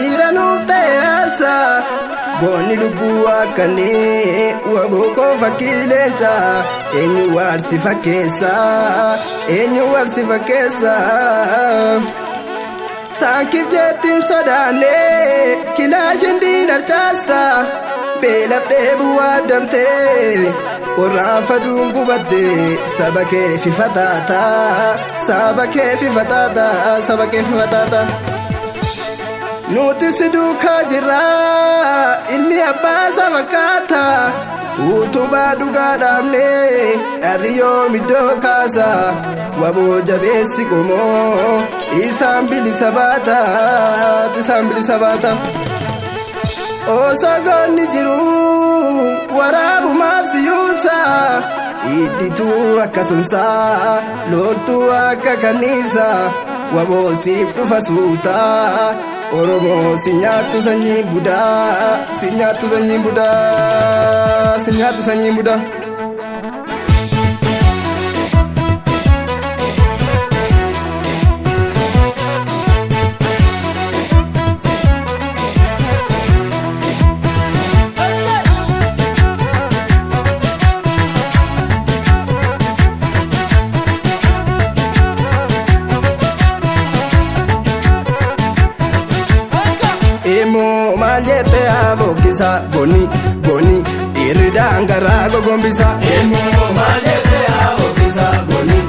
iranuuf ta'eessa boonni lubbuu akkanii wabokoo fakkii leenca eenyu waarsi fakkeessa taankiif jettiin sodaanne kilaashin diinarchaasta beelaf dheebuu waadamtee qorraan faduun gubatte saba kee fi fataata nuti si duukaa jirra ilmi abbaa saba fakkaata utubaa dhugaa dhaabne dharriyyoo middoo kaasa waboo jabeessi qomoo isaan bilisa baata osoo goonni jiru waraabumaaf siyuusa iddituu akka sunsaa loltuu akka kanniisa waboo siif dhufa suuta Oromoo si nyaattu sanyiin budaa Maljete avokisa boni iridaan garaa gogombisa maljete avokisa boni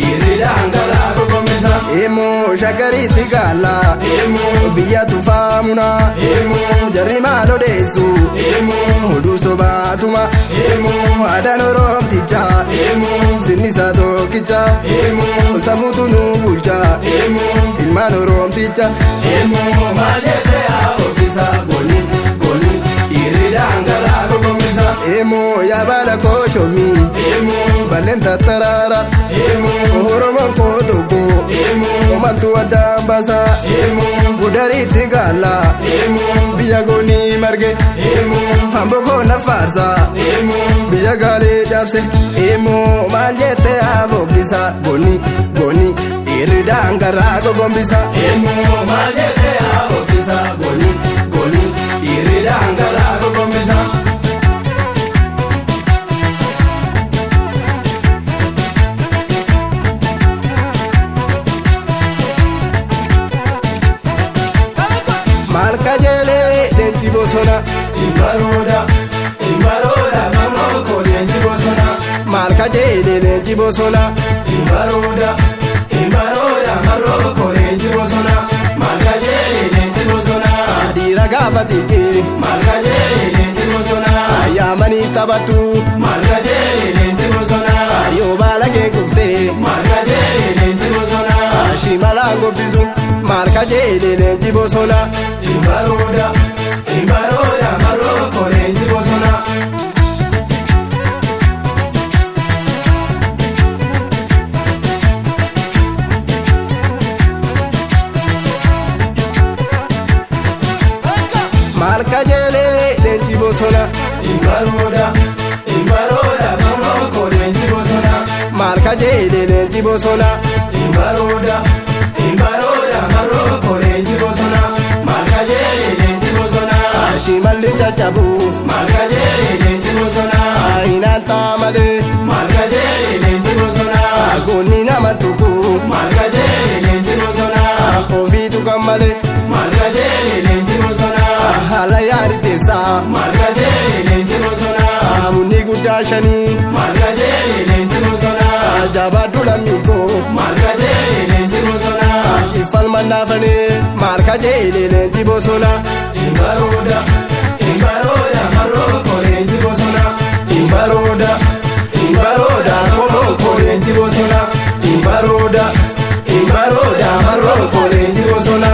iridaan garaa gogombisa shagariitti gaala biyya tufaamuna jarri maal odeessu oduu sobaatuma aadaan Oromticha sinnisa tokkicha safuutu nu bulcha ilmaan Oromticha maljete avokisa boni iridaan garaa gogombisa yaabala kooshomi balenta tarara Oromoon koo tokko omaltu addaan baasa gudariitti gaala biyya goonii marge hambokoo na faarsa biyya gaalee cabse maal jette avokisa boni iridaan garaa gogombisa maal jette avokisa boni iridaan garaa gogombisa Malka jele leenji bosona imbaroda mamoko leenji bosona Malka jele leenji bosona imbaroda maroko leenji bosona Malka jele leenji bosona adira gafatike Malka jele leenji bosona ayamani tabatu Malka jele leenji bosona ayo balage kufte Malka jele leenji bosona shimala gobizu Malka jele leenji bosona Imbaroda maroko leenji bosona Malka jele leenji bosona Imbaroda maroko leenji bosona Malka jele leenji bosona Imbaroda maroko leenji bosona Shimalli chachabu Malka jele leenji bosona Inanta male Malka jele leenji bosona Goni namatuku Malka jele leenji bosona Kofitu kamale Malka jele leenji bosona Hala yari tesa Malka jele leenji bosona Muni gudashani Malka jele leenji bosona Jabadu lamiko Malka jele leenji bosona Ifal manafane Malka jele leenji bosona Imbaroda maroko leenji bosona Imbaroda komoko leenji bosona Imbaroda maroko leenji bosona